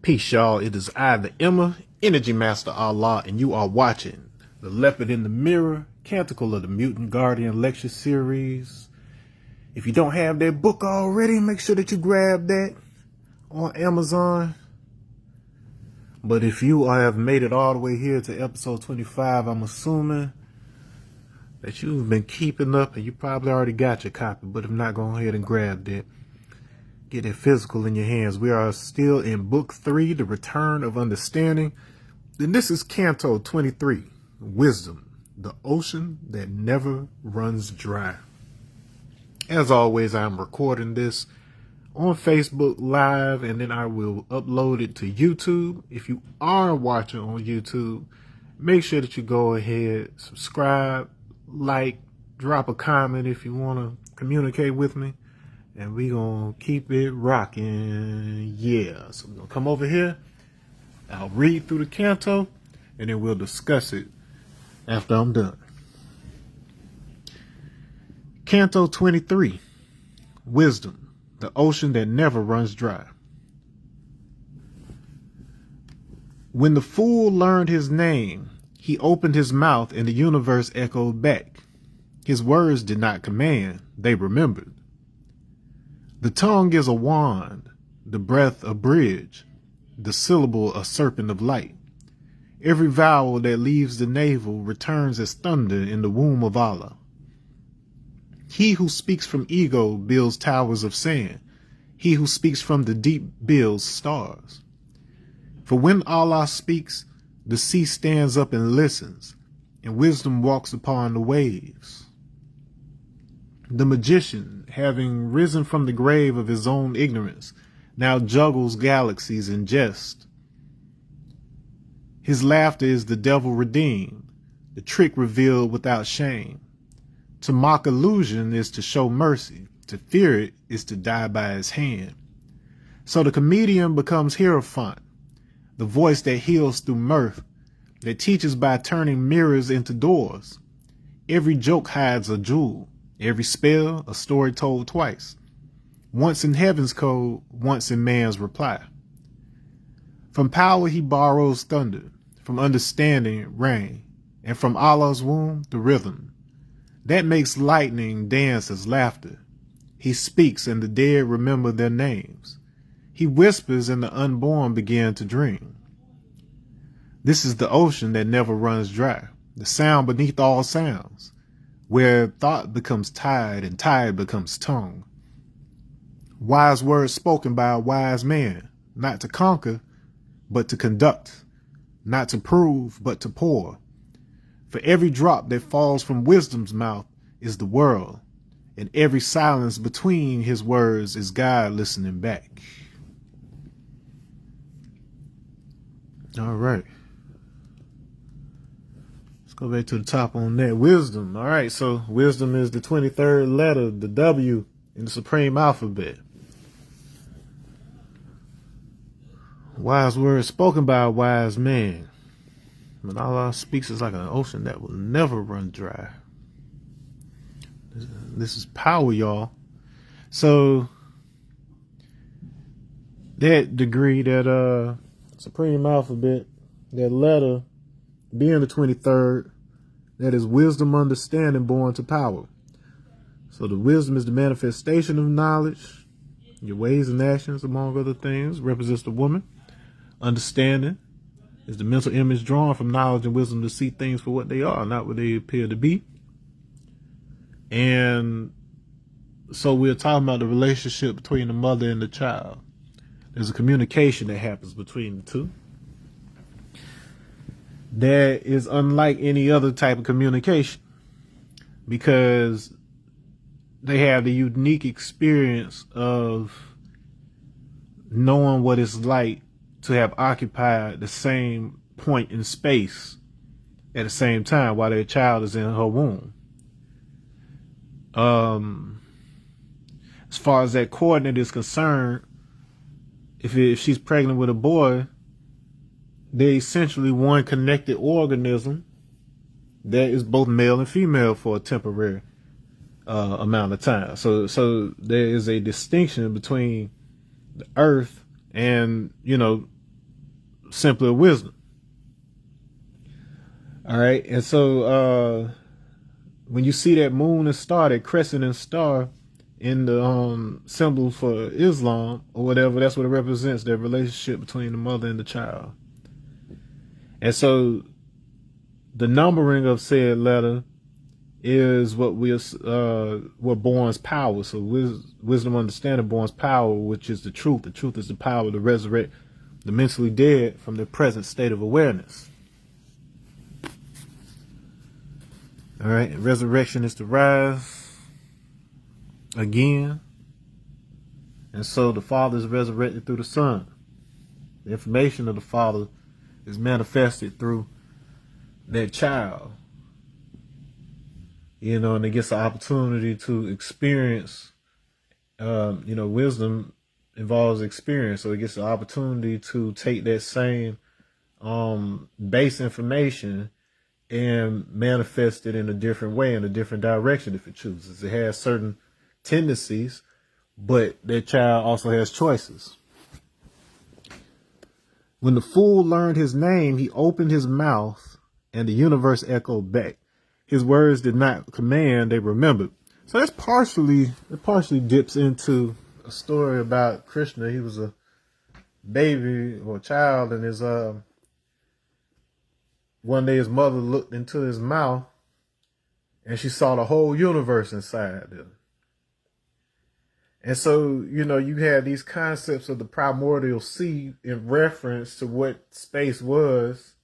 Peace, y'all. It is I, the Emma, Energy Master Allah, and you are watching The Leopard in the Mirror, Canticle of the Mutant Guardian lecture series. If you don't have that book already, make sure that you grab that on Amazon. But if you have made it all the way here to episode 25, I'm assuming that you've been keeping up and you probably already got your copy. But if not, go ahead and grab that. Get it physical in your hands. We are still in book 3, The Return of Understanding. And this is Canto 23, Wisdom, the Ocean That Never Runs Dry. As always, I'm recording this on Facebook Live, and then I will upload it to YouTube. If you are watching on YouTube, make sure that you go ahead, subscribe, like, drop a comment if you want to communicate with me. And we gonna keep it rocking. Yeah. So we're gonna come over here. I'll read through the canto, and then we'll discuss it after I'm done. Canto 23. Wisdom, the ocean that never runs dry. When the fool learned his name, he opened his mouth and the universe echoed back. His words did not command, they remembered. The tongue is a wand, the breath a bridge, the syllable a serpent of light. Every vowel that leaves the navel returns as thunder in the womb of Allah. He who speaks from ego builds towers of sand. He who speaks from the deep builds stars. For when Allah speaks, the sea stands up and listens, and wisdom walks upon the waves. The magician, having risen from the grave of his own ignorance, now juggles galaxies in jest. His laughter is the devil redeemed, the trick revealed without shame. To mock illusion is to show mercy, to fear it is to die by his hand. So the comedian becomes Hierophant, the voice that heals through mirth, that teaches by turning mirrors into doors. Every joke hides a jewel. Every spell, a story told twice. Once in heaven's code, once in man's reply. From power he borrows thunder, from understanding rain, and from Allah's womb the rhythm. That makes lightning dance as laughter. He speaks and the dead remember their names. He whispers and the unborn begin to dream. This is the ocean that never runs dry, the sound beneath all sounds, where thought becomes tide and tide becomes tongue. Wise words spoken by a wise man, not to conquer, but to conduct, not to prove, but to pour. For every drop that falls from wisdom's mouth is the world, and every silence between his words is God listening back. All right. Go back to the top on that. Wisdom. All right, so wisdom is the 23rd letter, the W in the supreme alphabet. Wise words spoken by a wise man. When Allah speaks, it's like an ocean that will never run dry. This is power, y'all. So that degree, that supreme alphabet, that letter, being the 23rd, that is wisdom, understanding, born to power. So the wisdom is the manifestation of knowledge, your ways and actions, among other things, represents the woman. Understanding is the mental image drawn from knowledge and wisdom to see things for what they are, not what they appear to be. And so we're talking about the relationship between the mother and the child. There's a communication that happens between the two that is unlike any other type of communication, because they have the unique experience of knowing what it's like to have occupied the same point in space at the same time while their child is in her womb. As far as that coordinate is concerned, if she's pregnant with a boy, they're essentially one connected organism that is both male and female for a temporary amount of time. So there is a distinction between the earth and, simpler wisdom. All right. And so when you see that moon and star, that crescent and star in the symbol for Islam or whatever, that's what it represents, that relationship between the mother and the child. And so the numbering of said letter is what born's power. So wisdom, understanding born's power, which is the truth. The truth is the power to resurrect the mentally dead from their present state of awareness. All right, resurrection is to rise again. And so the Father is resurrected through the Son. The information of the Father is manifested through that child. And it gets the opportunity to experience, wisdom involves experience. So it gets the opportunity to take that same base information and manifest it in a different way, in a different direction if it chooses. It has certain tendencies, but that child also has choices. When the fool learned his name, he opened his mouth and the universe echoed back. His words did not command, they remembered. So it partially dips into a story about Krishna. He was a baby or a child, and his one day his mother looked into his mouth and she saw the whole universe inside there. And so, you had these concepts of the primordial sea in reference to what space was,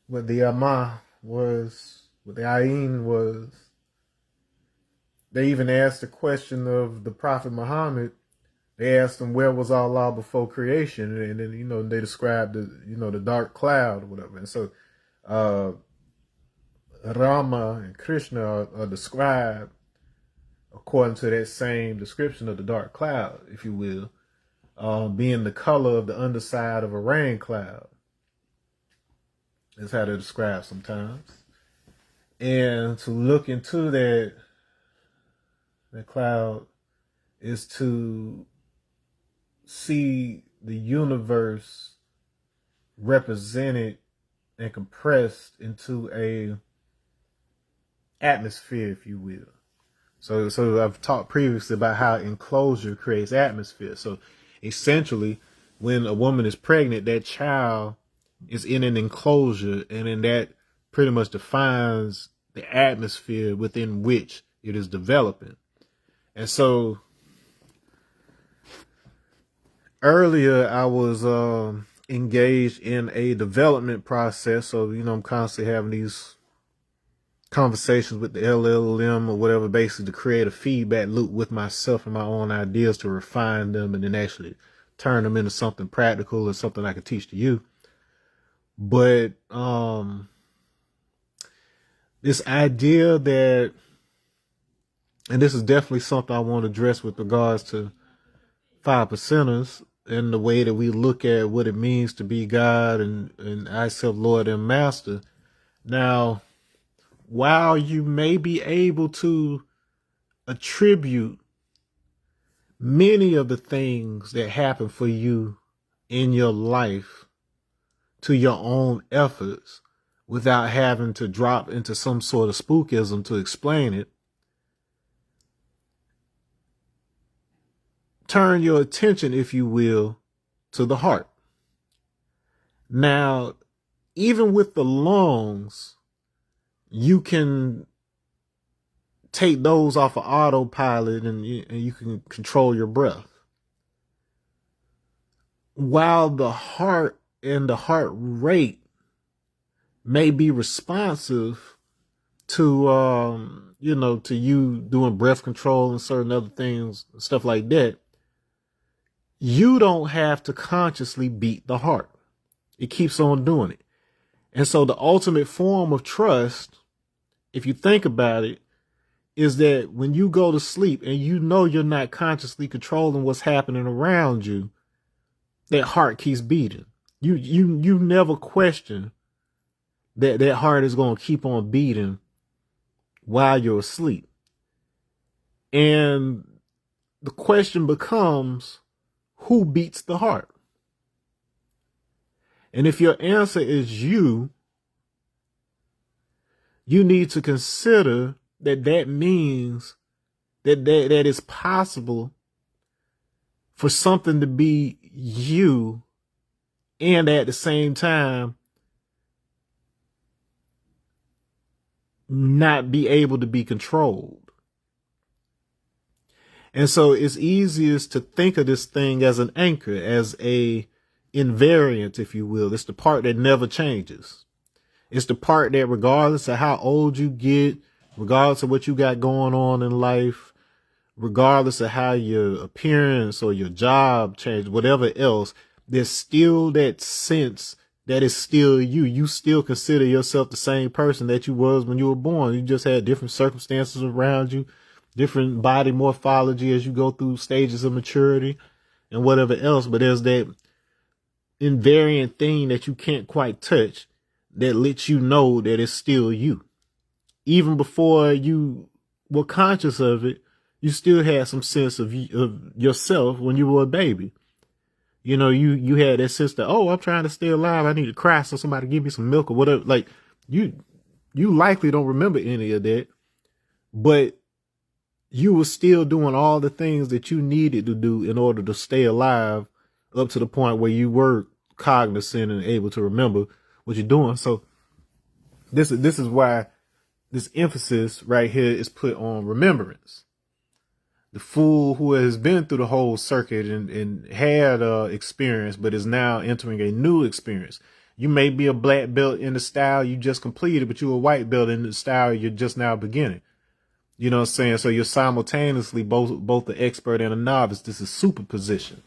what the Ama was, what the Ayin was. They even asked the question of the Prophet Muhammad. They asked him, where was Allah before creation? And then, they described the dark cloud or whatever. And so, Rama and Krishna are described according to that same description of the dark cloud, if you will, being the color of the underside of a rain cloud. That's how they're described sometimes. And to look into that cloud is to see the universe represented and compressed into a atmosphere, if you will. So I've talked previously about how enclosure creates atmosphere. So essentially, when a woman is pregnant, that child is in an enclosure, and then that pretty much defines the atmosphere within which it is developing. And so earlier I was engaged in a development process. So, I'm constantly having these conversations with the LLM or whatever, basically to create a feedback loop with myself and my own ideas to refine them and then actually turn them into something practical or something I can teach to you. But this idea that, and this is definitely something I want to address with regards to 5%ers and the way that we look at what it means to be God and I self Lord and Master. Now, while you may be able to attribute many of the things that happen for you in your life to your own efforts without having to drop into some sort of spookism to explain it, turn your attention, if you will, to the heart. Now, even with the lungs, you can take those off of autopilot and you can control your breath. While the heart and the heart rate may be responsive to, to you doing breath control and certain other things, stuff like that, you don't have to consciously beat the heart. It keeps on doing it. And so the ultimate form of trust, if you think about it, is that when you go to sleep and you're not consciously controlling what's happening around you, that heart keeps beating. You never question that heart is going to keep on beating while you're asleep. And the question becomes, who beats the heart? And if your answer is you need to consider that means that it's possible for something to be you and at the same time not be able to be controlled. And so it's easiest to think of this thing as an anchor, as a invariant, if you will. It's the part that never changes. It's the part that regardless of how old you get, regardless of what you got going on in life, regardless of how your appearance or your job changes, whatever else, there's still that sense that it's still you. You still consider yourself the same person that you was when you were born. You just had different circumstances around you, different body morphology as you go through stages of maturity and whatever else. But there's that invariant thing that you can't quite touch that lets you know that it's still you. Even before you were conscious of it, you still had some sense of yourself when you were a baby. You know, you had that sense that, oh, I'm trying to stay alive. I need to cry so somebody give me some milk or whatever. Like you likely don't remember any of that, but you were still doing all the things that you needed to do in order to stay alive up to the point where you were cognizant and able to remember what you're doing. So this is why this emphasis right here is put on remembrance. The fool who has been through the whole circuit and had experience, but is now entering a new experience. You may be a black belt in the style you just completed, but you're a white belt in the style you're just now beginning. You know what I'm saying? So you're simultaneously both the expert and a novice. This is superposition.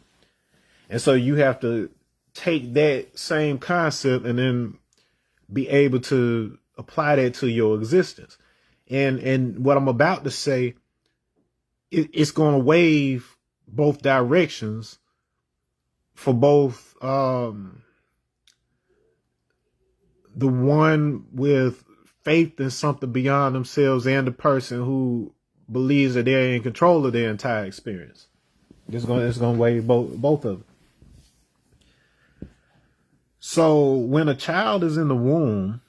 And so you have to take that same concept and then be able to apply that to your existence. And what I'm about to say, it's going to wave both directions for both the one with faith in something beyond themselves and the person who believes that they're in control of their entire experience. It's going to wave both of them. So when a child is in the womb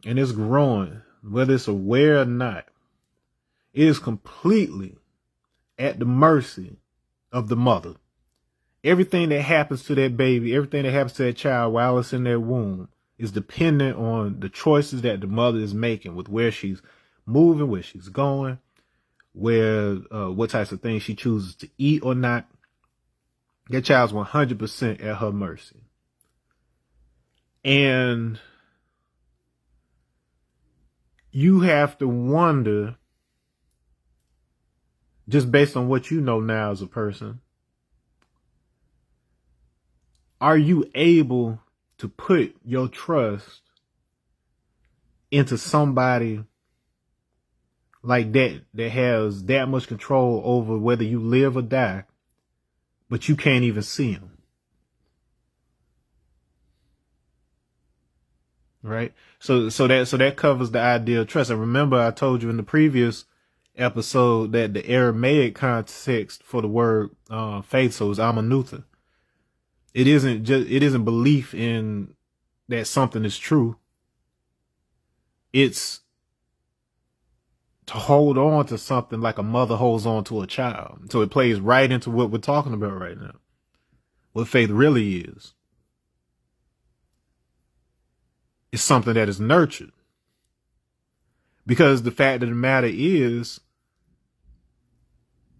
and it's growing, whether it's aware or not, it is completely at the mercy of the mother. Everything that happens to that baby, everything that happens to that child while it's in their womb is dependent on the choices that the mother is making with where she's moving, where she's going, what types of things she chooses to eat or not. That child's 100% at her mercy. And you have to wonder, just based on what you know now as a person, are you able to put your trust into somebody like that has that much control over whether you live or die, but you can't even see them? Right? So that covers the idea of trust. And remember, I told you in the previous episode that the Aramaic context for the word faith, so is amanutha. It isn't belief in that something is true. It's to hold on to something like a mother holds on to a child. So it plays right into what we're talking about right now. What faith really is. It's something that is nurtured. Because the fact of the matter is,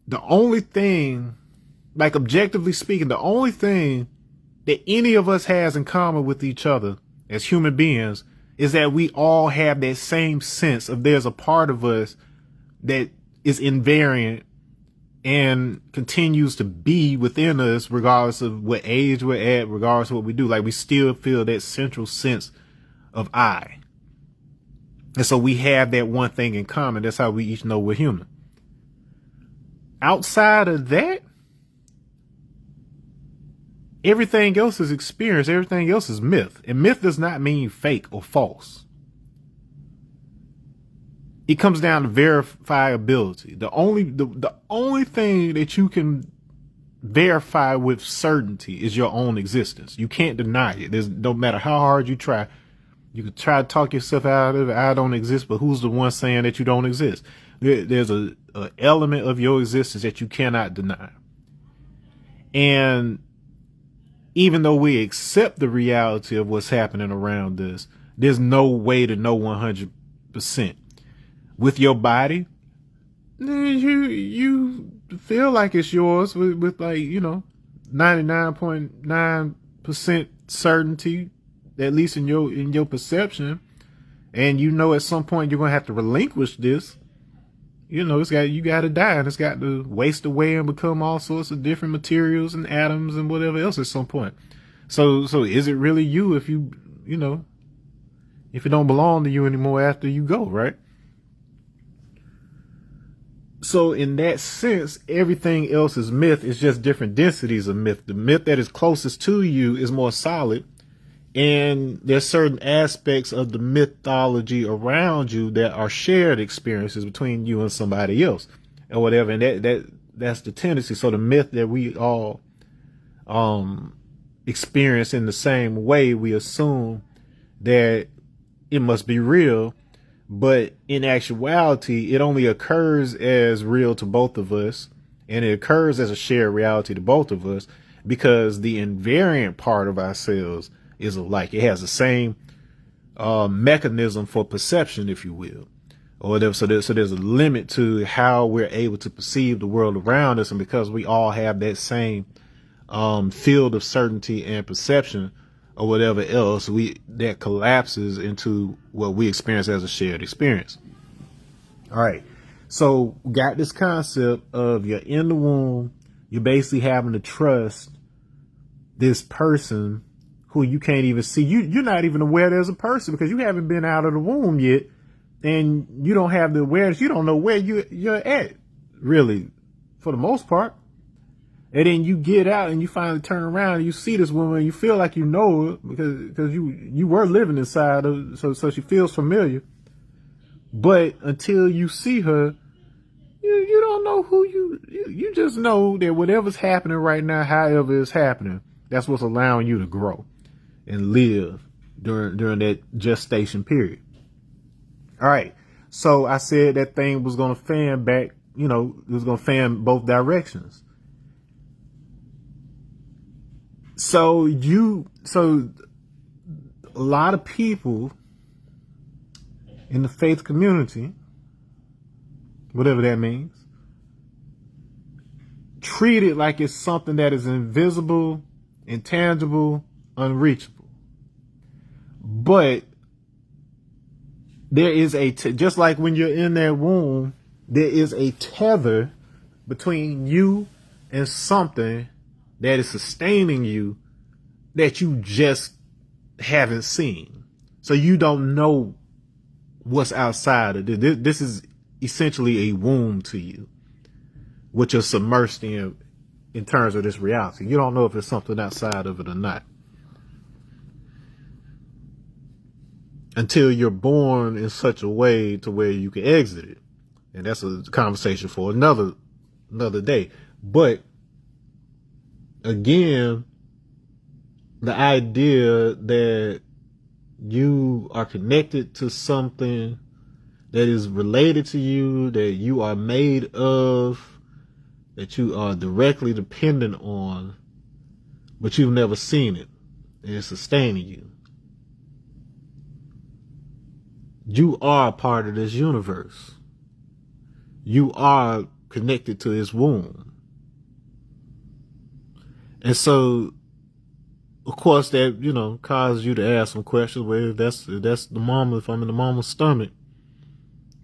the only thing, like objectively speaking, the only thing that any of us has in common with each other as human beings is that we all have that same sense of there's a part of us that is invariant and continues to be within us regardless of what age we're at, regardless of what we do. Like we still feel that central sense of I. And so we have that one thing in common. That's how we each know we're human. Outside of that, everything else is experience. Everything else is myth. And myth does not mean fake or false. It comes down to verifiability. The only thing that you can verify with certainty is your own existence. You can't deny it. There's no matter how hard you try. You can try to talk yourself out of it. I don't exist, but who's the one saying that you don't exist? There's a element of your existence that you cannot deny. And even though we accept the reality of what's happening around us, there's no way to know 100%. With your body, you feel like it's yours with like, 99.9% certainty, at least in your perception. And at some point you're going to have to relinquish this. You got to die, and it's got to waste away and become all sorts of different materials and atoms and whatever else at some point. So is it really you if if it don't belong to you anymore after you go, right? So in that sense, everything else is myth. It's just different densities of myth. The myth that is closest to you is more solid. And there's certain aspects of the mythology around you that are shared experiences between you and somebody else or whatever. And that's the tendency. So the myth that we all experience in the same way, we assume that it must be real. But in actuality, it only occurs as real to both of us. And it occurs as a shared reality to both of us because the invariant part of ourselves is alike. It has the same mechanism for perception, if you will, or whatever. So there's a limit to how we're able to perceive the world around us, and because we all have that same field of certainty and perception, or whatever else, that collapses into what we experience as a shared experience. All right, so we got this concept of you're in the womb. You're basically having to trust this person who you can't even see. You're not even aware there's a person because you haven't been out of the womb yet, and you don't have the awareness. You don't know where you're at, really, for the most part. And then you get out and you finally turn around and you see this woman and you feel like you know her because you were living inside her, so she feels familiar. But until you see her, you don't know who you just know that whatever's happening right now, however it's happening, that's what's allowing you to grow and live during that gestation period. All right. So I said that thing was going to fan back, it was going to fan both directions. So a lot of people in the faith community, whatever that means, treat it like it's something that is invisible, intangible, unreachable. But there is just like when you're in that womb, there is a tether between you and something that is sustaining you that you just haven't seen. So you don't know what's outside of this. This is essentially a womb to you, what you're submersed in terms of this reality. You don't know if there's something outside of it or not until you're born in such a way to where you can exit it. And that's a conversation for another day. But again, the idea that you are connected to something that is related to you, that you are made of, that you are directly dependent on, but you've never seen it, and it's sustaining you. You are a part of this universe. You are connected to this womb. And so, of course, that, causes you to ask some questions. Well, if that's the mama, if I'm in the mama's stomach,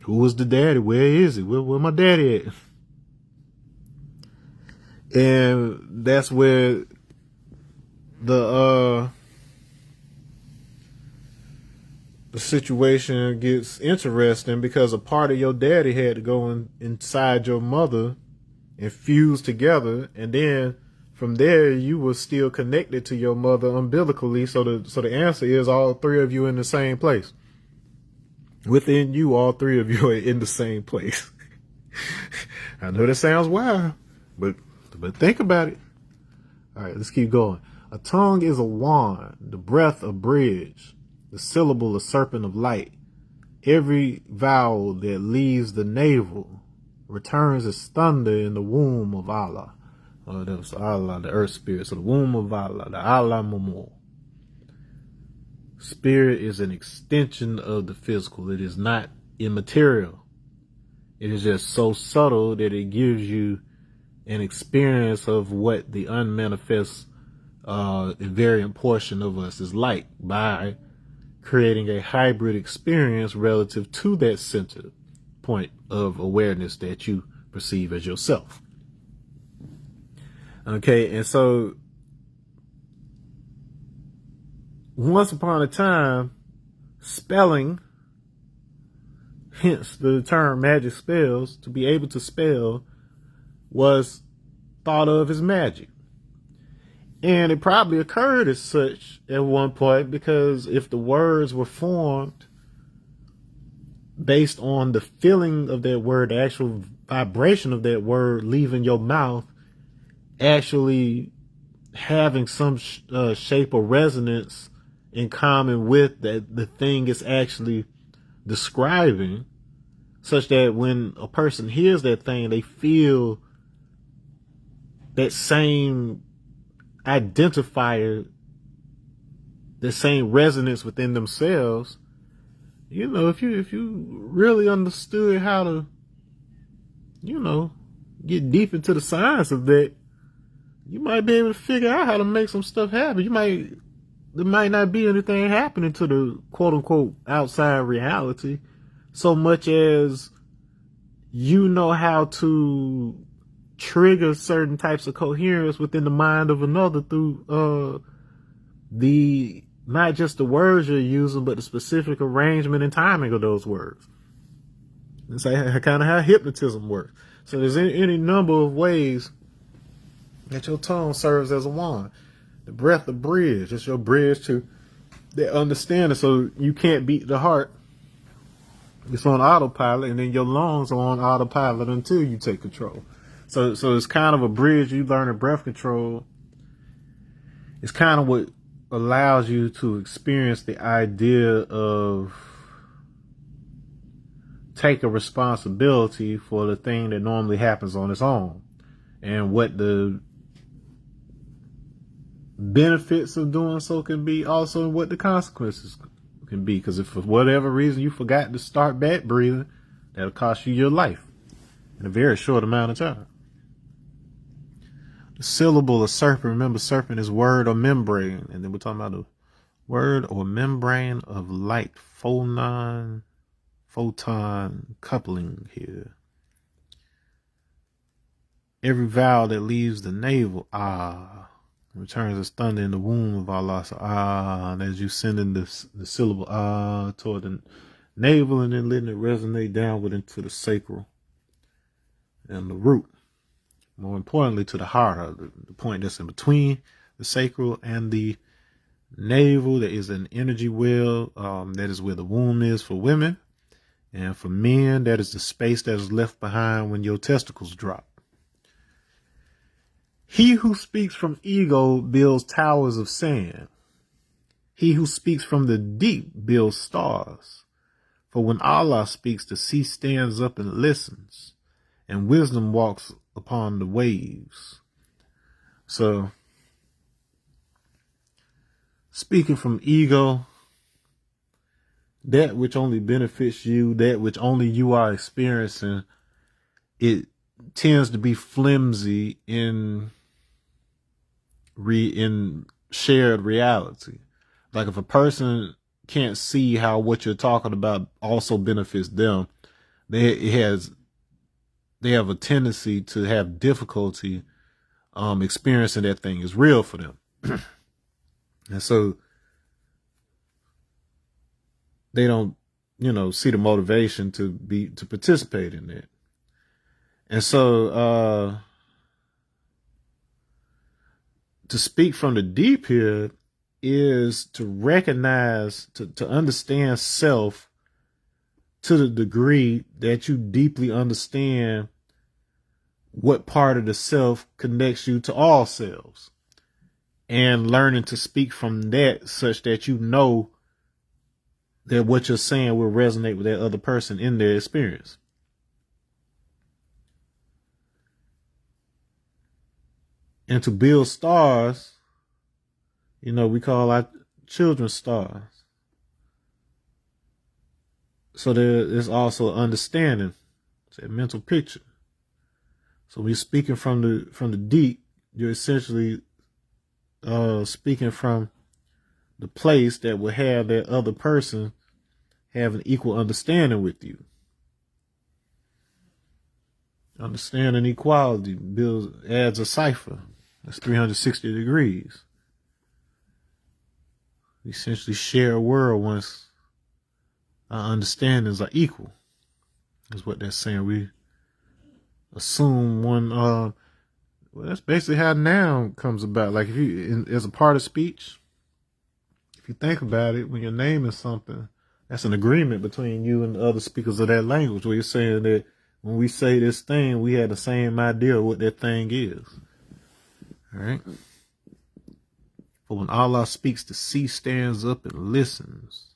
who was the daddy? Where is he? Where my daddy at? And that's where the situation gets interesting, because a part of your daddy had to go inside your mother and fuse together, and then from there you were still connected to your mother umbilically. So the answer is all three of you in the same place. Within you, all three of you are in the same place. I know that sounds wild, but think about it. All right, let's keep going. A tongue is a wand, the breath a bridge, the syllable a serpent of light. Every vowel that leaves the navel returns as thunder in the womb of Allah. Oh, that was Allah, the earth spirit. So the womb of Allah, the Allah Mumu. Spirit is an extension of the physical. It is not immaterial. It is just so subtle that it gives you an experience of what the unmanifest invariant portion of us is like by creating a hybrid experience relative to that center point of awareness that you perceive as yourself. Okay, and so once upon a time, spelling, hence the term magic spells, to be able to spell was thought of as magic. And it probably occurred as such at one point because if the words were formed based on the feeling of that word, the actual vibration of that word leaving your mouth, actually having some shape or resonance in common with the thing it's actually describing, such that when a person hears that thing, they feel that same identifier, the same resonance within themselves. You know, if you really understood how to, you know, get deep into the science of that, you might be able to figure out how to make some stuff happen. There might not be anything happening to the quote unquote outside reality so much as you know how to trigger certain types of coherence within the mind of another through the not just the words you're using, but the specific arrangement and timing of those words. It's like kind of how hypnotism works. So there's any number of ways that your tongue serves as a wand. The breath, the bridge. It's your bridge to the understanding. So you can't beat the heart. It's on autopilot, and then your lungs are on autopilot until you take control. So it's kind of a bridge. You learn breath control. It's kind of what allows you to experience the idea of taking responsibility for the thing that normally happens on its own, and what the benefits of doing so can be, also, and what the consequences can be. Because if for whatever reason you forgot to start back breathing, that'll cost you your life in a very short amount of time. The syllable of serpent, remember serpent is word or membrane, and then we're talking about the word or membrane of light, photon coupling here. Every vowel that leaves the navel, returns as thunder in the womb of Allah. So and as you send in the syllable toward the navel, and then letting it resonate downward into the sacral and the root. More importantly, to the heart, the point that's in between the sacral and the navel. There is an energy well. That is where the womb is for women. And for men, that is the space that is left behind when your testicles drop. He who speaks from ego builds towers of sand. He who speaks from the deep builds stars. For when Allah speaks, the sea stands up and listens, and wisdom walks upon the waves. So, speaking from ego, that which only benefits you, that which only you are experiencing, it tends to be flimsy in shared reality. Like if a person can't see how what you're talking about also benefits them, they have a tendency to have difficulty experiencing that thing is real for them. And so they don't, see the motivation to participate in that. And so to speak from the deep here is to recognize, to understand self to the degree that you deeply understand what part of the self connects you to all selves. and learning to speak from that such that you know that what you're saying will resonate with that other person in their experience. And to build stars, we call our children stars. So there is also understanding. It's a mental picture. So when you're speaking from the deep, you're essentially speaking from the place that will have that other person have an equal understanding with you. Understanding equality adds a cipher. That's 360 degrees. We essentially share a world once our understandings are equal. Is what they're saying. We assume one. Well, that's basically how noun comes about. Like if you, as a part of speech, if you think about it, when you're naming something, that's an agreement between you and the other speakers of that language, where you're saying that when we say this thing, we have the same idea of what that thing is. All right. For when Allah speaks, the sea stands up and listens.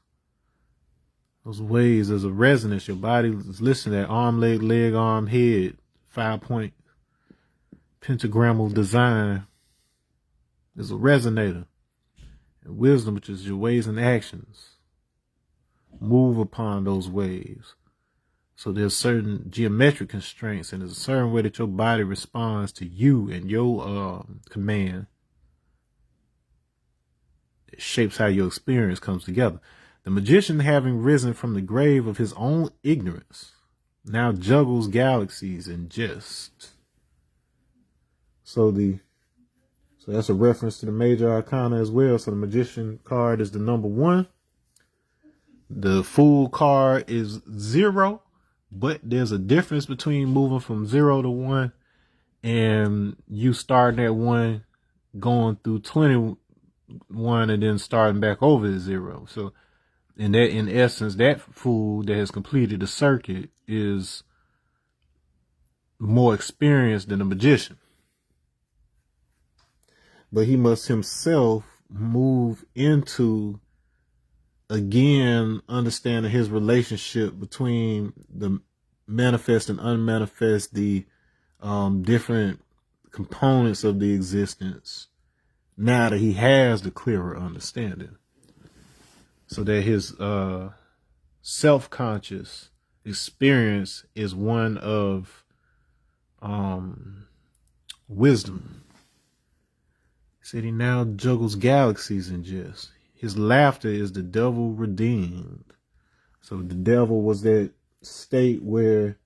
Those waves, there's a resonance. Your body is listening. That arm, leg, arm, head, 5-point pentagrammal design is a resonator. And wisdom, which is your ways and actions, move upon those waves. So there's certain geometric constraints, and there's a certain way that your body responds to you and your command. It shapes how your experience comes together. The magician, having risen from the grave of his own ignorance, now juggles galaxies in jest. So that's a reference to the major arcana as well. So the magician card is the number 1. The fool card is 0, but there's a difference between moving from 0 to 1 and you starting at 1, going through 21 and then starting back over at 0. So in essence, that fool that has completed the circuit is more experienced than a magician. But he must himself move into, again, understanding his relationship between the manifest and unmanifest, the different components of the existence, now that he has the clearer understanding. So that his self-conscious experience is one of wisdom. He said he now juggles galaxies in jest. His laughter is the devil redeemed. So the devil was that state where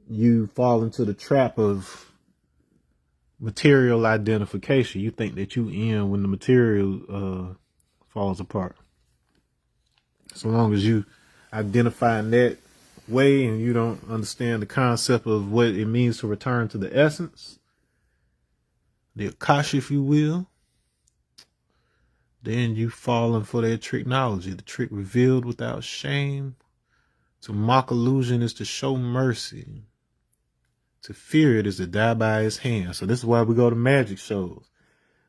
you fall into the trap of material identification. You think that you in when the material falls apart. So long as you identify in that way and you don't understand the concept of what it means to return to the essence, the Akasha, if you will, then you falling for that tricknology. The trick revealed without shame. To mock illusion is to show mercy. To fear it is to die by his hand. So this is why we go to magic shows.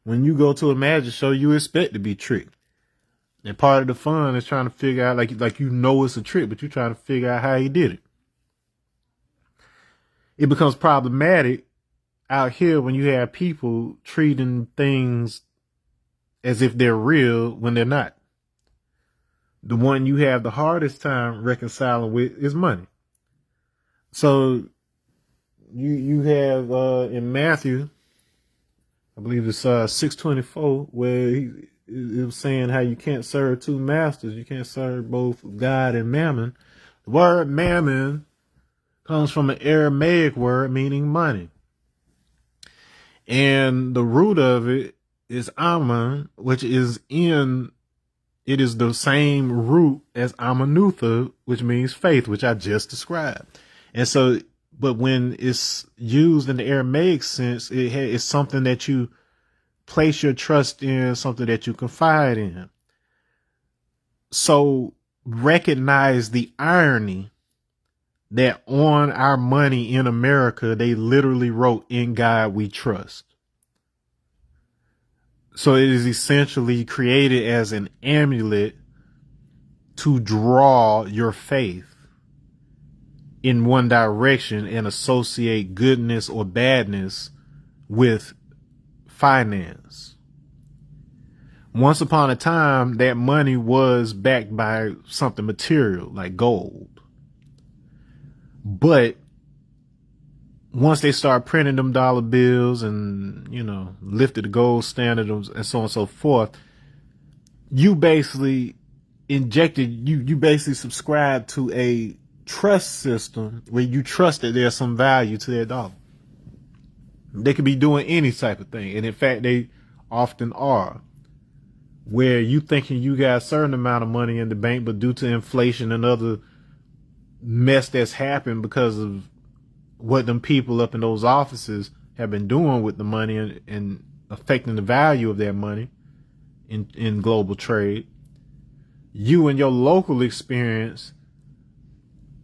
When you go to a magic show, you expect to be tricked. And part of the fun is trying to figure out, like it's a trick, but you're trying to figure out how he did it. It becomes problematic out here when you have people treating things as if they're real when they're not. The one you have the hardest time reconciling with is money. So you have in Matthew, I believe it's 6:24, where he was saying how you can't serve two masters. You can't serve both God and mammon. The word mammon comes from an Aramaic word meaning money. And the root of it is Ammon, which is it is the same root as Amanutha, which means faith, which I just described. And so, but when it's used in the Aramaic sense, it's something that you place your trust in, something that you confide in. So recognize the irony that on our money in America, they literally wrote, "In God we trust." So it is essentially created as an amulet to draw your faith in one direction and associate goodness or badness with finance. Once upon a time, that money was backed by something material like gold. But once they start printing them dollar bills and, lifted the gold standard and so on and so forth, you basically you basically subscribe to a trust system where you trust that there's some value to their dollar. They could be doing any type of thing. And in fact, they often are. Where you thinking you got a certain amount of money in the bank, but due to inflation and other mess that's happened because of what them people up in those offices have been doing with the money and affecting the value of their money in global trade, you and your local experience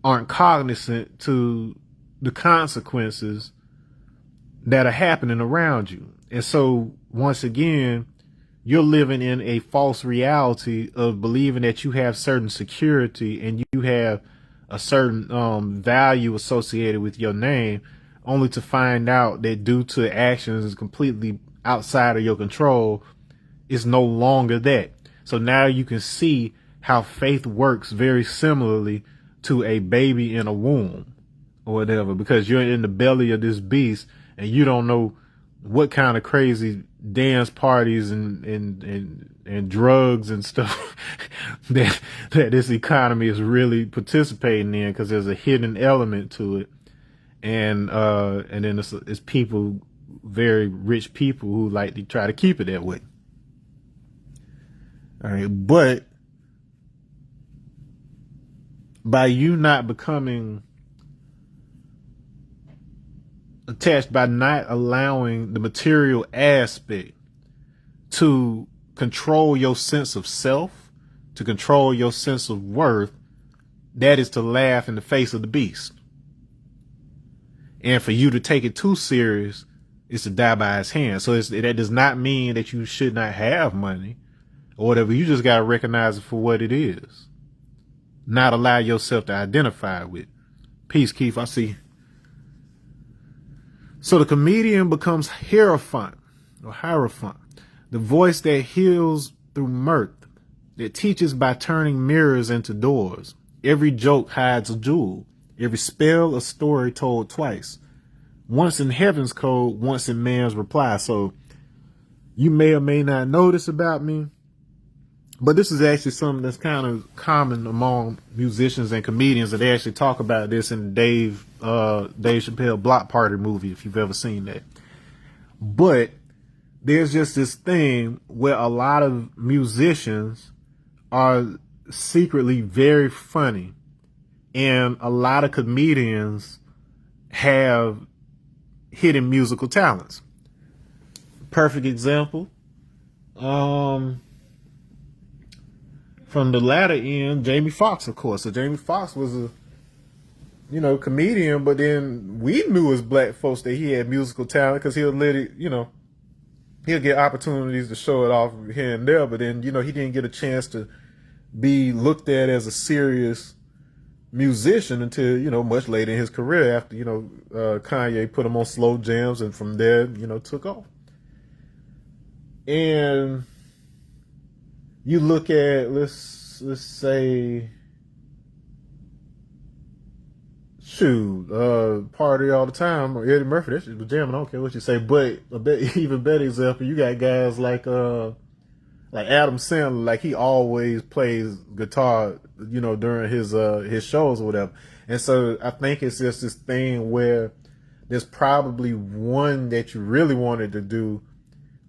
aren't cognizant to the consequences that are happening around you. And so once again, you're living in a false reality of believing that you have certain security and you have a certain value associated with your name, only to find out that due to actions completely outside of your control, it's no longer that. So now you can see how faith works very similarly to a baby in a womb or whatever, because you're in the belly of this beast and you don't know what kind of crazy dance parties and drugs and stuff that this economy is really participating in, because there's a hidden element to it, and then it's people, very rich people, who like to try to keep it that way. All right, but by you not becoming attached, by not allowing the material aspect to control your sense of self, to control your sense of worth, that is to laugh in the face of the beast. And for you to take it too serious is to die by his hand. So that does not mean that you should not have money or whatever. You just got to recognize it for what it is. Not allow yourself to identify with. Peace, Keith. I see. So the comedian becomes Hierophant, the voice that heals through mirth, that teaches by turning mirrors into doors. Every joke hides a jewel, every spell a story told twice. Once in heaven's code, once in man's reply. So you may or may not know this about me, but this is actually something that's kind of common among musicians and comedians, that they actually talk about this in the Dave Chappelle Block Party movie, if you've ever seen that. But there's just this thing where a lot of musicians are secretly very funny, and a lot of comedians have hidden musical talents. Perfect example. From the latter end, Jamie Foxx, of course. So Jamie Foxx was a, comedian, but then we knew as black folks that he had musical talent, because he'll let it, he'll get opportunities to show it off here and there, but then, he didn't get a chance to be looked at as a serious musician until, much later in his career, after, Kanye put him on slow jams, and from there, took off. And you look at, let's say, Party All the Time, or Eddie Murphy, that shit was jamming, I don't care what you say. But even better example, you got guys like Adam Sandler, like he always plays guitar, during his shows or whatever. And so I think it's just this thing where there's probably one that you really wanted to do,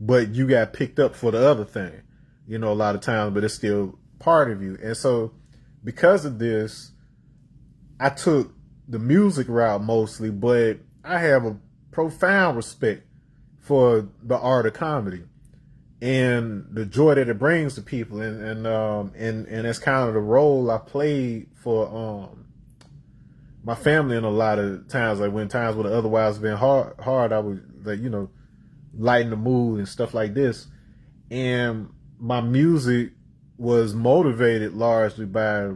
but you got picked up for the other thing, a lot of times, but it's still part of you. And so because of this, I took the music route mostly, but I have a profound respect for the art of comedy and the joy that it brings to people. And that's kind of the role I played for my family in a lot of times. Like when times would have otherwise been hard, I would, like, lighten the mood and stuff like this. And my music was motivated largely by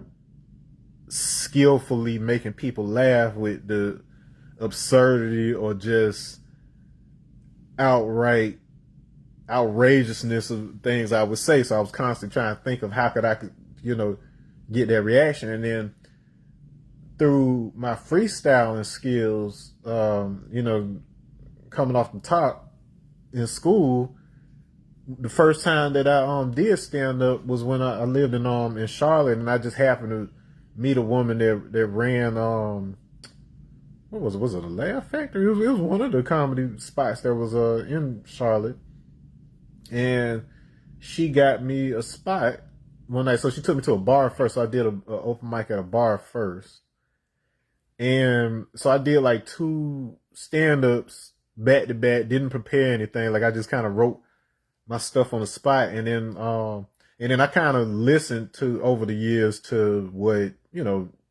skillfully making people laugh with the absurdity or just outright outrageousness of things I would say. So I was constantly trying to think of how could I could, get that reaction. And then through my freestyling skills, coming off the top in school, the first time that I did stand up was when I lived in Charlotte, and I just happened to meet a woman that ran what was it? Was it a Laugh Factory? It was one of the comedy spots that was in Charlotte, and she got me a spot one night. So she took me to a bar first. So I did a open mic at a bar first, and so I did like 2 stand-ups back to back. Didn't prepare anything. Like I just kind of wrote my stuff on the spot, and then I kind of listened to over the years to what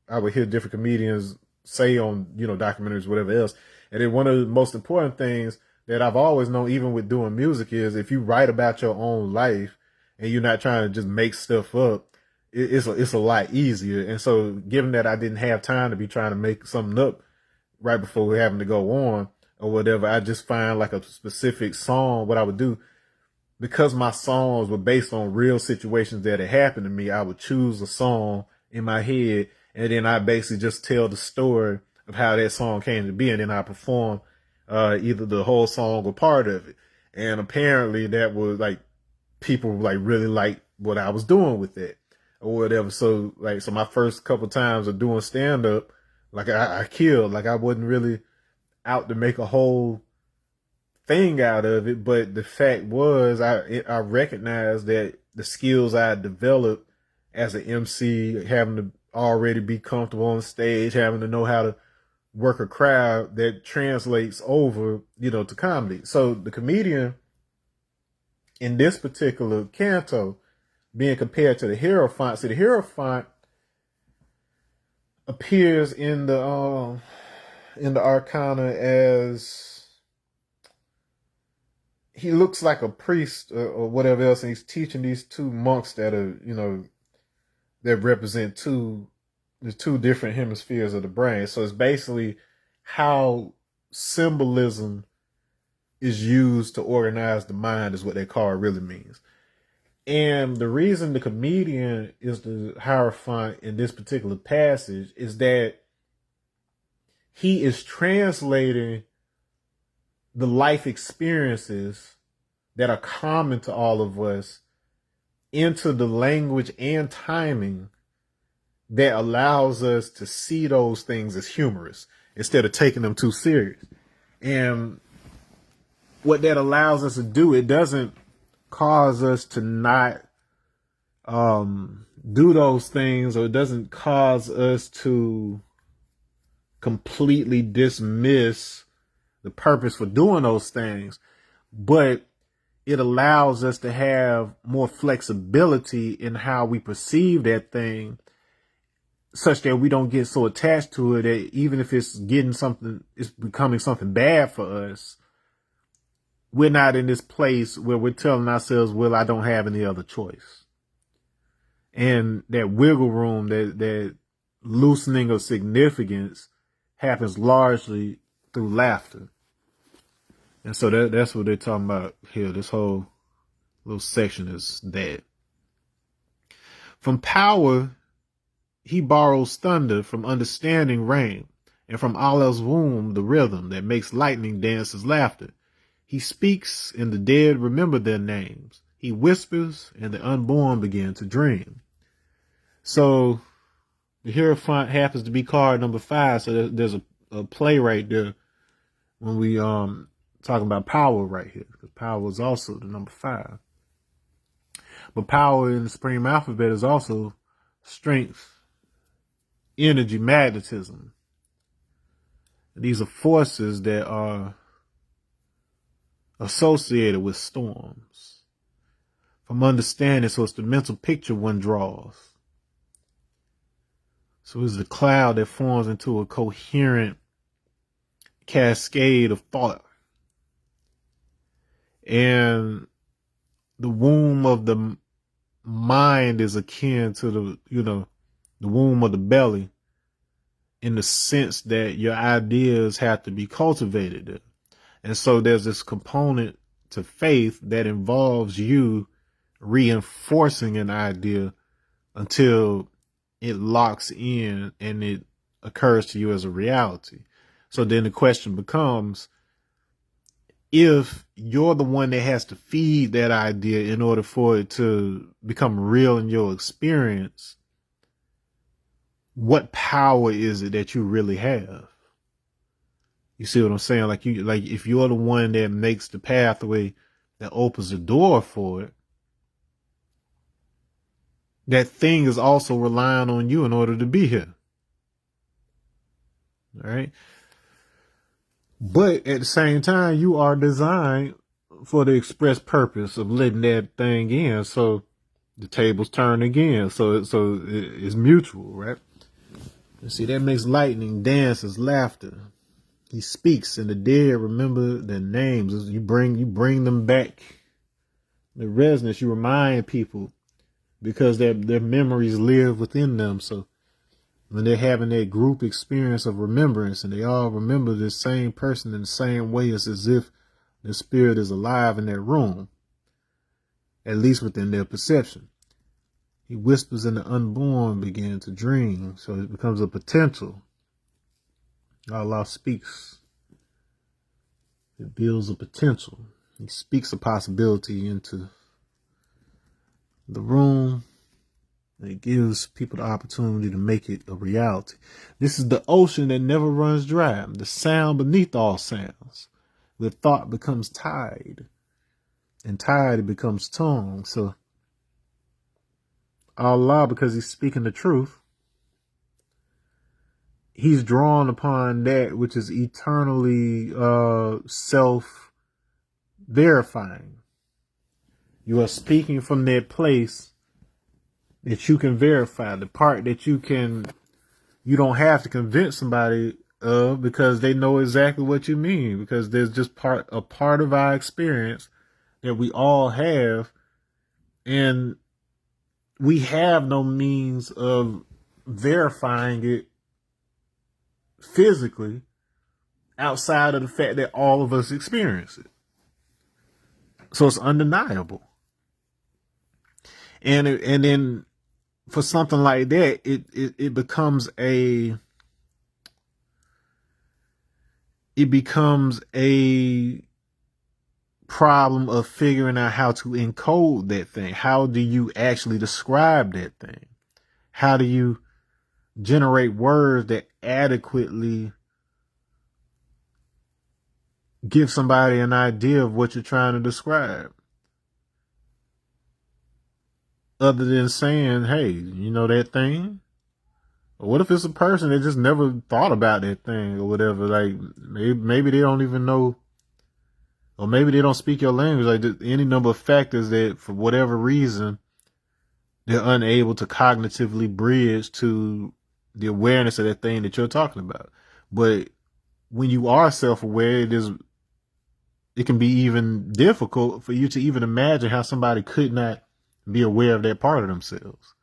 I would hear different comedians say on documentaries, whatever else. And then one of the most important things that I've always known, even with doing music, is if you write about your own life and you're not trying to just make stuff up, it's a lot easier. And so, given that I didn't have time to be trying to make something up right before having to go on or whatever, I just find like a specific song. What I would do, because my songs were based on real situations that had happened to me, I would choose a song in my head, and then I basically just tell the story of how that song came to be, and then I perform either the whole song or part of it. And apparently that was like, people like really liked what I was doing with it or whatever. So my first couple times of doing stand up, like I killed. Like I wasn't really out to make a whole thing out of it, but the fact was I recognized that the skills I had developed as an MC, having to already be comfortable on stage, having to know how to work a crowd, that translates over, to comedy. So the comedian in this particular canto being compared to the Hierophant. See, the Hierophant appears in the Arcana as, he looks like a priest or whatever else, and he's teaching these 2 monks that are, that represent the 2 different hemispheres of the brain. So it's basically how symbolism is used to organize the mind is what that card really means. And the reason the comedian is the Hierophant in this particular passage is that he is translating the life experiences that are common to all of us into the language and timing that allows us to see those things as humorous instead of taking them too serious. And what that allows us to do, it doesn't cause us to not do those things, or it doesn't cause us to completely dismiss the purpose for doing those things, but it allows us to have more flexibility in how we perceive that thing, such that we don't get so attached to it that even if it's becoming something bad for us, we're not in this place where we're telling ourselves, well, I don't have any other choice. And that wiggle room, that loosening of significance happens largely through laughter. And so that's what they're talking about here. This whole little section is that. From power, he borrows thunder, from understanding rain, and from Allah's womb the rhythm that makes lightning dance his laughter. He speaks, and the dead remember their names. He whispers, and the unborn begin to dream. So the Hierophant happens to be card number 5. So there's a play right there when we talking about power right here, because power is also the number 5. But power in the supreme alphabet is also strength, energy, magnetism. These are forces that are associated with storms. From understanding, so it's the mental picture one draws. So it's the cloud that forms into a coherent cascade of thought. And the womb of the mind is akin to the womb of the belly, in the sense that your ideas have to be cultivated. And so there's this component to faith that involves you reinforcing an idea until it locks in and it occurs to you as a reality. So then the question becomes, if you're the one that has to feed that idea in order for it to become real in your experience, what power is it that you really have? You see what I'm saying? Like if you're the one that makes the pathway that opens the door for it, that thing is also relying on you in order to be here. All right. But at the same time, you are designed for the express purpose of letting that thing in. So the tables turn again. So it's mutual, right? You see, that makes lightning, dances, laughter. He speaks, and the dead remember their names. You bring them back. The resonance, you remind people, because their memories live within them. So when they're having that group experience of remembrance, and they all remember the same person in the same way, it's as if the spirit is alive in that room, at least within their perception. He whispers, and the unborn begin to dream. So it becomes a potential. Allah speaks. It builds a potential. He speaks a possibility into the room. And it gives people the opportunity to make it a reality. This is the ocean that never runs dry. The sound beneath all sounds. Where thought becomes tide. And tide becomes tongue. So Allah, because he's speaking the truth, he's drawn upon that which is eternally self-verifying. You are speaking from that place that you can verify, the part that you don't have to convince somebody of, because they know exactly what you mean, because there's just a part of our experience that we all have, and we have no means of verifying it physically outside of the fact that all of us experience it. So it's undeniable. And then for something like that, it becomes a problem of figuring out how to encode that thing. How do you actually describe that thing? How do you generate words that adequately give somebody an idea of what you're trying to describe? Other than saying, hey, you know that thing? Or what if it's a person that just never thought about that thing or whatever? Like maybe they don't even know, or maybe they don't speak your language. Like any number of factors that for whatever reason they're unable to cognitively bridge to the awareness of that thing that you're talking about. But when you are self-aware, it can be even difficult for you to even imagine how somebody could not be aware of that part of themselves.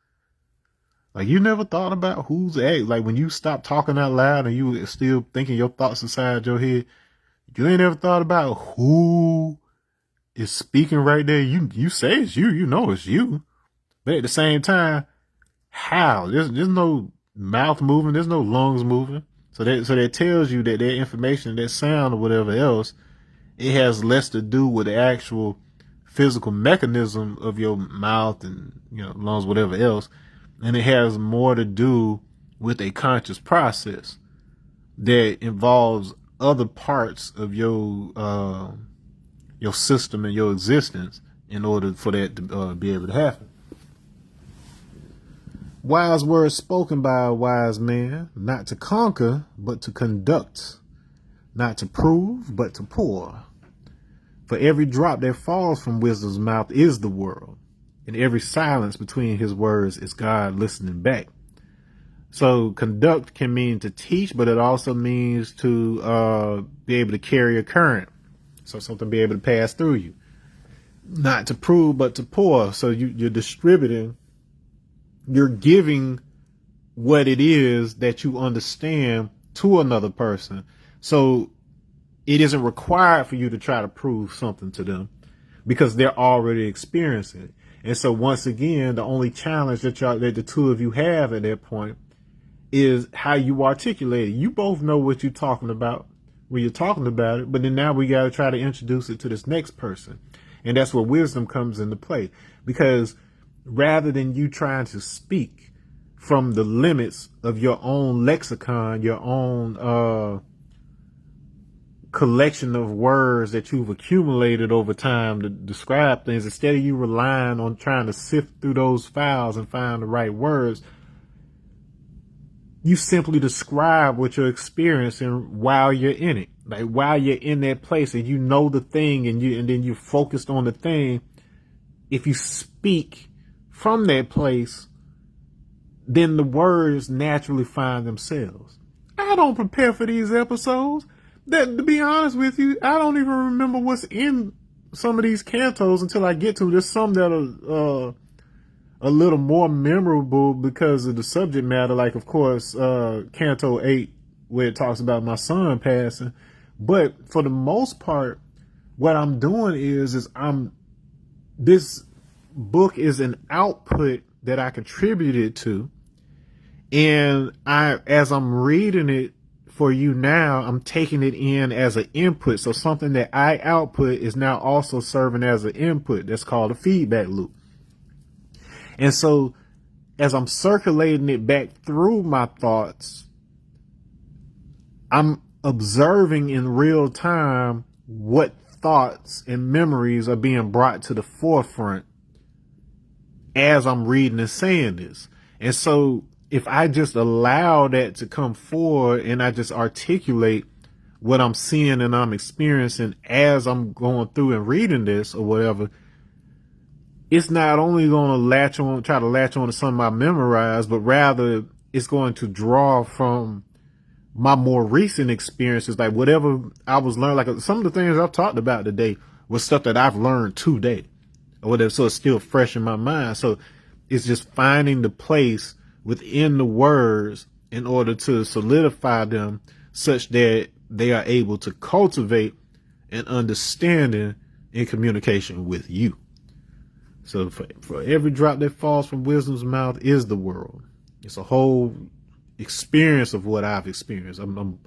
Like, you never thought about who's like when you stop talking out loud and you still thinking your thoughts inside your head, you ain't ever thought about who is speaking right there. You say it's you, you know it's you. But at the same time, how? There's no mouth moving, there's no lungs moving. So that tells you that information, that sound or whatever else, it has less to do with the actual physical mechanism of your mouth and lungs, whatever else, and it has more to do with a conscious process that involves other parts of your system and your existence in order for that to be able to happen. Wise words spoken by a wise man, not to conquer, but to conduct, not to prove, but to pour. For every drop that falls from wisdom's mouth is the world, and every silence between his words is God listening back. So conduct can mean to teach, but it also means to be able to carry a current. So something be able to pass through you. not to prove, but to pour. So you're distributing, you're giving what it is that you understand to another person. So it isn't required for you to try to prove something to them because they're already experiencing it. And so once again, the only challenge that the two of you have at that point is how you articulate it. You both know what you're talking about when you're talking about it, but then now we got to try to introduce it to this next person. And that's where wisdom comes into play, because rather than you trying to speak from the limits of your own lexicon, your own collection of words that you've accumulated over time to describe things, instead of you relying on trying to sift through those files and find the right words, you simply describe what you're experiencing while you're in it. Like while you're in that place and you know the thing and then you're focused on the thing. If you speak from that place, then the words naturally find themselves. I don't prepare for these episodes. To be honest with you, I don't even remember what's in some of these cantos until I get to. There's some that are a little more memorable because of the subject matter. Like, of course, Canto XXIII, where it talks about my son passing. But for the most part, what I'm doing is this book is an output that I contributed to. And as I'm reading it for you now, I'm taking it in as an input. So something that I output is now also serving as an input. That's called a feedback loop. And so as I'm circulating it back through my thoughts, I'm observing in real time what thoughts and memories are being brought to the forefront as I'm reading and saying this. And so if I just allow that to come forward and I just articulate what I'm seeing and I'm experiencing as I'm going through and reading this or whatever, it's not only going to try to latch on to something I memorized, but rather it's going to draw from my more recent experiences, like whatever I was learning. Like some of the things I've talked about today was stuff that I've learned today or whatever. So it's still fresh in my mind. So it's just finding the place within the words in order to solidify them such that they are able to cultivate an understanding in communication with you. So for every drop that falls from wisdom's mouth is the world. It's a whole experience of what I've experienced. I'm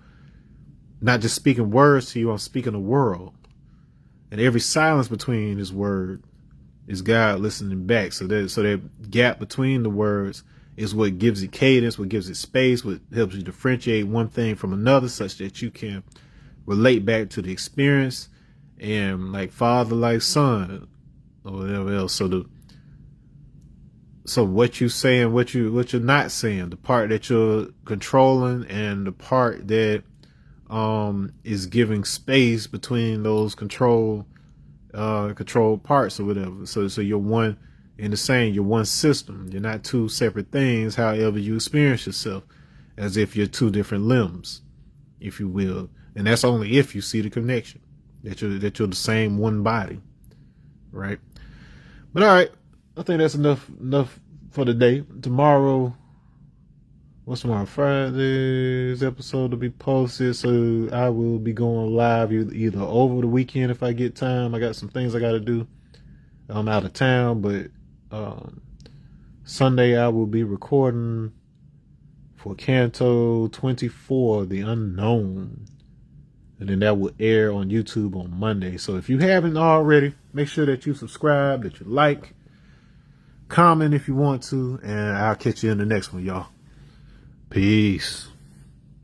not just speaking words to you, I'm speaking a world. And every silence between his word is God listening back. So that gap between the words is what gives it cadence, what gives it space, what helps you differentiate one thing from another such that you can relate back to the experience and like father, like son, or whatever else. So what you say and what you're not saying, the part that you're controlling and the part that is giving space between those control parts or whatever. So you're one and the same, you're one system. You're not two separate things, however you experience yourself, as if you're two different limbs, if you will. And that's only if you see the connection, that you're the same one body, right? But all right, I think that's enough for the day. Tomorrow, what's tomorrow? Friday's episode to be posted, so I will be going live either over the weekend if I get time. I got some things I got to do. I'm out of town, but Sunday I will be recording for Canto XXIII, The Unknown. And then that will air on YouTube on Monday. So if you haven't already, make sure that you subscribe, that you like, comment if you want to, and I'll catch you in the next one, y'all. Peace.